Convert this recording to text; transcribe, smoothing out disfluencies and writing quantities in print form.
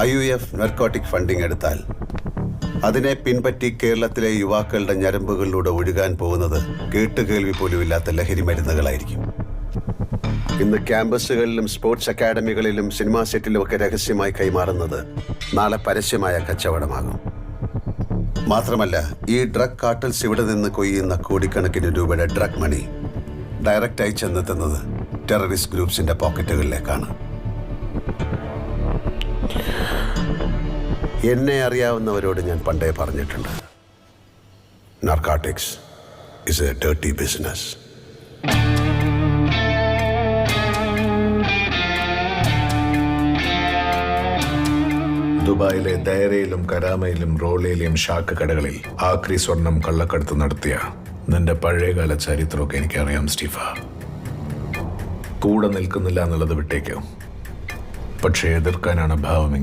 IUF narcotic funding എടുത്താൽ അതിനെ പിൻപറ്റി കേരളത്തിലെ യുവാക്കളുടെ ഞരമ്പുകളിലൂടെ ഒഴുകാൻ പോകുന്നത് കേട്ടുകേൾവി പോലുമില്ലാത്ത ലഹരി മരുന്നുകളായിരിക്കും. ഇന്ന് ക്യാമ്പസുകളിലും സ്പോർട്സ് അക്കാഡമികളിലും സിനിമാ സെറ്റിലുമൊക്കെ രഹസ്യമായി കൈമാറുന്നത് നാളെ പരസ്യമായ കച്ചവടമാകും. മാത്രമല്ല, ഈ ഡ്രഗ് കാർട്ടൽസ് ഇവിടെ നിന്ന് കൊയ്യുന്ന കോടിക്കണക്കിന് രൂപയുടെ ഡ്രഗ് മണി ഡയറക്റ്റായി ചെന്നെത്തുന്നത് ടെററിസ്റ്റ് ഗ്രൂപ്പ്സിന്റെ പോക്കറ്റുകളിലേക്കാണ്. എന്നെ അറിയാവുന്നവരോട് ഞാൻ പണ്ടേ പറഞ്ഞിട്ടുണ്ട്, narcotics is A dirty business. ദുബായിലെ ദയറയിലും കരാമയിലും റോളയിലും ഷാക്ക് കടകളിൽ ആക്രി സ്വർണം കള്ളക്കടത്ത് നടത്തിയ നിന്റെ പഴയകാല ചരിത്രമൊക്കെ എനിക്കറിയാം സ്റ്റീഫ. കൂടെ നിൽക്കുന്നില്ല എന്നുള്ളത് വിട്ടേക്കോ, പക്ഷേ എതിർക്കാനാണ് ഭാവമെങ്കിൽ